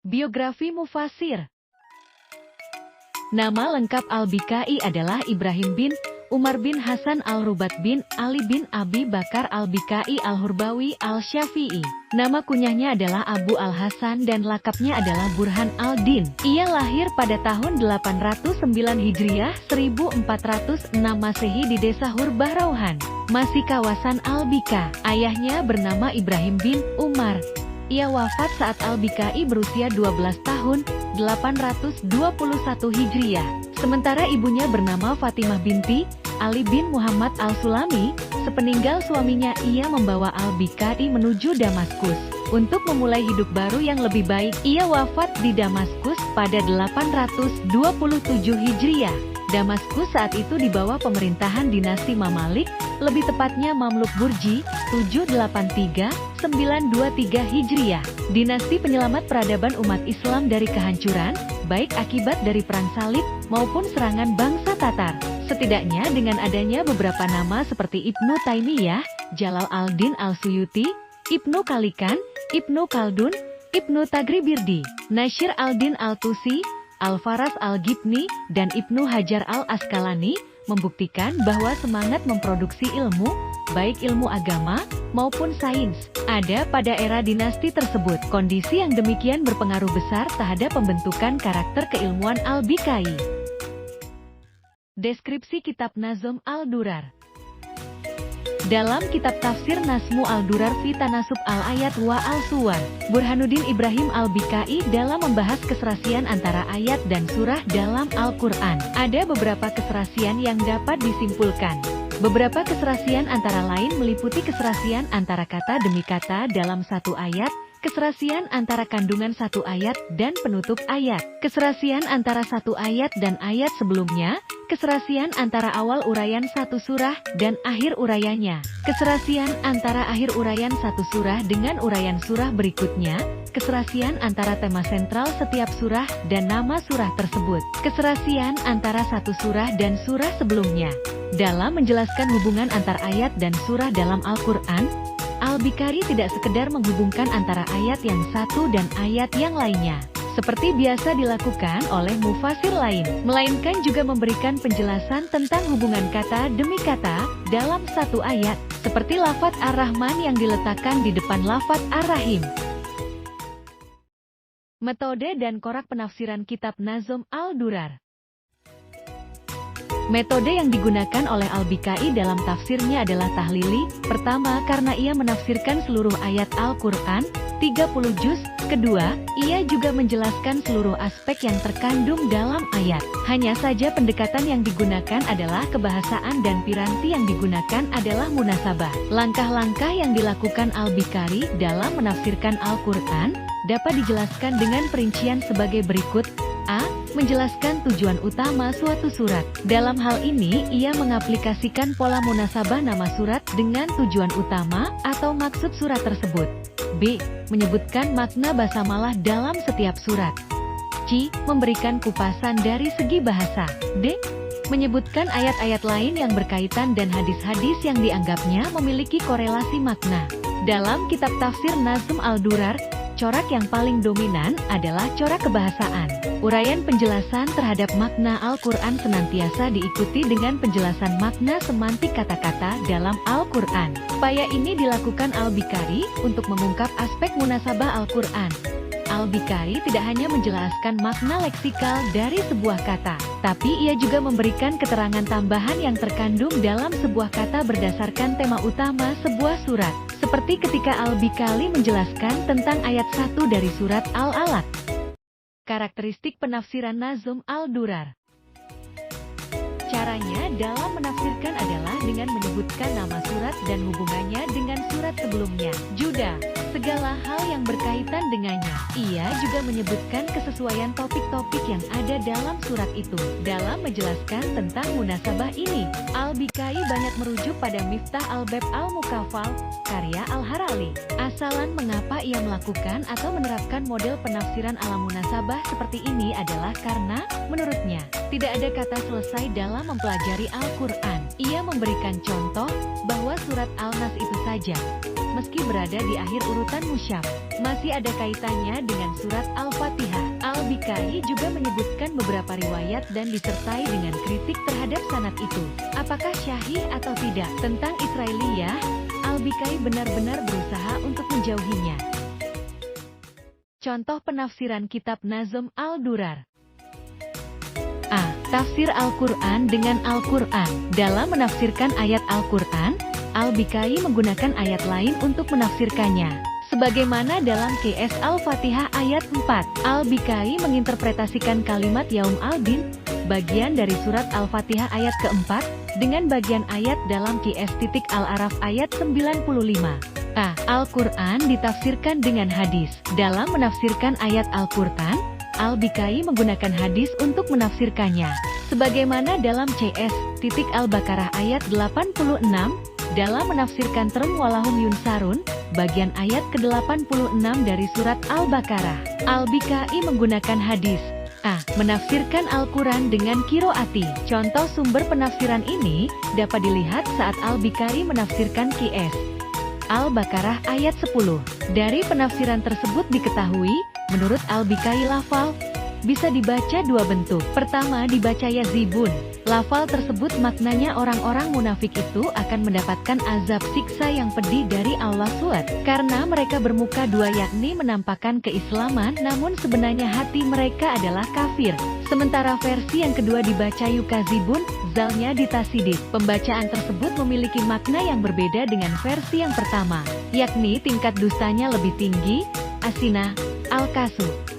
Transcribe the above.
Biografi Mufasir. Nama lengkap Al-Bikai adalah Ibrahim bin Umar bin Hasan Al-Rubat bin Ali bin Abi Bakar Al-Bikai Al-Hurbawi Al-Syafi'i. Nama kunyahnya adalah Abu Al-Hasan dan lakapnya adalah Burhan Al-Din. Ia lahir pada tahun 809 Hijriah 1406 Masehi di desa Hurbah Rauhan, masih kawasan Al-Bika. Ayahnya bernama Ibrahim bin Umar. Ia wafat saat Al-Bikai berusia 12 tahun, 821 Hijriah. Sementara ibunya bernama Fatimah binti Ali bin Muhammad Al-Sulami. Sepeninggal suaminya, ia membawa Al-Bikai menuju Damaskus untuk memulai hidup baru yang lebih baik. Ia wafat di Damaskus pada 827 Hijriah. Damaskus saat itu di bawah pemerintahan dinasti Mamalik, lebih tepatnya Mamluk Burji, 783-923 Hijriah. Dinasti penyelamat peradaban umat Islam dari kehancuran, baik akibat dari perang salib maupun serangan bangsa Tatar. Setidaknya dengan adanya beberapa nama seperti Ibnu Taimiyah, Jalal al-Din al-Suyuti, Ibnu Kalikan, Ibnu Khaldun, Ibnu Tagribirdi, Nasir al-Din al-Tusi, Al-Faras al-Ghibni, dan Ibnu Hajar al-Asqalani, membuktikan bahwa semangat memproduksi ilmu, baik ilmu agama maupun sains, ada pada era dinasti tersebut. Kondisi yang demikian berpengaruh besar terhadap pembentukan karakter keilmuan Al-Bikai. Deskripsi Kitab Nazm Al-Durar. Dalam kitab tafsir Nazmu Al-Durar fi Tanasub Al-Ayat wa Al-Suwar, Burhanuddin Ibrahim Al-Bikai dalam membahas keserasian antara ayat dan surah dalam Al-Quran. Ada beberapa keserasian yang dapat disimpulkan. Beberapa keserasian antara lain meliputi keserasian antara kata demi kata dalam satu ayat, keserasian antara kandungan satu ayat dan penutup ayat, keserasian antara satu ayat dan ayat sebelumnya, keserasian antara awal uraian satu surah dan akhir uraiannya, keserasian antara akhir uraian satu surah dengan uraian surah berikutnya, keserasian antara tema sentral setiap surah dan nama surah tersebut, keserasian antara satu surah dan surah sebelumnya. Dalam menjelaskan hubungan antar ayat dan surah dalam Al-Quran, Al-Bikai tidak sekedar menghubungkan antara ayat yang satu dan ayat yang lainnya, seperti biasa dilakukan oleh mufasir lain, melainkan juga memberikan penjelasan tentang hubungan kata demi kata dalam satu ayat, seperti lafadz Ar-Rahman yang diletakkan di depan lafadz Ar-Rahim. Metode dan korak penafsiran Kitab Nazm Al-Durar. Metode yang digunakan oleh Al-Bikai dalam tafsirnya adalah tahlili. Pertama, karena ia menafsirkan seluruh ayat Al-Quran, 30 juz. Kedua, ia juga menjelaskan seluruh aspek yang terkandung dalam ayat. Hanya saja pendekatan yang digunakan adalah kebahasaan dan piranti yang digunakan adalah munasabah. Langkah-langkah yang dilakukan Al-Bikai dalam menafsirkan Al-Quran dapat dijelaskan dengan perincian sebagai berikut. A. Menjelaskan tujuan utama suatu surat. Dalam hal ini, ia mengaplikasikan pola munasabah nama surat dengan tujuan utama atau maksud surat tersebut. B. Menyebutkan makna basamalah dalam setiap surat. C. Memberikan kupasan dari segi bahasa. D. Menyebutkan ayat-ayat lain yang berkaitan dan hadis-hadis yang dianggapnya memiliki korelasi makna. Dalam kitab tafsir Nazm Al-Durar, corak yang paling dominan adalah corak kebahasaan. Uraian penjelasan terhadap makna Al-Quran senantiasa diikuti dengan penjelasan makna semantik kata-kata dalam Al-Quran. Upaya ini dilakukan Al-Bikai untuk mengungkap aspek munasabah Al-Quran. Al-Bikai tidak hanya menjelaskan makna leksikal dari sebuah kata, tapi ia juga memberikan keterangan tambahan yang terkandung dalam sebuah kata berdasarkan tema utama sebuah surat. Seperti ketika Al-Bikai menjelaskan tentang ayat 1 dari surat Al-Alaq. Karakteristik penafsiran Nazm Al-Durar. Caranya dalam menafsirkan adalah dengan menyebutkan nama surat dan hubungannya dengan surat sebelumnya. Juda, segala hal yang berkaitan dengannya. Ia juga menyebutkan kesesuaian topik-topik yang ada dalam surat itu. Dalam menjelaskan tentang munasabah ini, Al-Bikai banyak merujuk pada Miftah Al-Bab Al-Mukafal, karya Al-Hasan. Al-Harali. Asalan mengapa ia melakukan atau menerapkan model penafsiran ala munasabah seperti ini adalah karena, menurutnya, tidak ada kata selesai dalam mempelajari Al-Quran. Ia memberikan contoh, bahwa surat Al-Nas itu saja, meski berada di akhir urutan musyaf, masih ada kaitannya dengan surat Al-Fatihah. Al-Bikai juga menyebutkan beberapa riwayat dan disertai dengan kritik terhadap sanad itu. Apakah syahih atau tidak? Tentang Israiliyah, Al-Bikai benar-benar berusaha untuk menjauhinya. Contoh penafsiran kitab Nazm Al-Durar. A. Tafsir Al-Quran dengan Al-Quran. Dalam menafsirkan ayat Al-Quran, Al-Bikai menggunakan ayat lain untuk menafsirkannya. Sebagaimana dalam QS Al-Fatihah ayat 4, Al-Bikai menginterpretasikan kalimat Yaum Al-Din, bagian dari surat Al-Fatihah ayat keempat, dengan bagian ayat dalam QS Al-Araf ayat 95. A. Al-Quran ditafsirkan dengan hadis. Dalam menafsirkan ayat Al-Quran, Al-Bikai menggunakan hadis untuk menafsirkannya. Sebagaimana dalam CS Al-Baqarah ayat 86, dalam menafsirkan term walahum yunsarun, bagian ayat ke-86 dari surat Al-Baqarah, Al-Bikai menggunakan hadis. A. Menafsirkan Al-Quran dengan kiroati. Contoh sumber penafsiran ini dapat dilihat saat Al-Bikai menafsirkan QS Al-Baqarah ayat 10. Dari penafsiran tersebut diketahui, menurut Al-Bikai lafal bisa dibaca dua bentuk. Pertama dibaca yazibun. Lafal tersebut maknanya orang-orang munafik itu akan mendapatkan azab siksa yang pedih dari Allah SWT, karena mereka bermuka dua, yakni menampakkan keislaman namun sebenarnya hati mereka adalah kafir. Sementara versi yang kedua dibaca yukazibun, zalnya ditasidid. Pembacaan tersebut memiliki makna yang berbeda dengan versi yang pertama, yakni tingkat dustanya lebih tinggi. Asina Al-Kasu.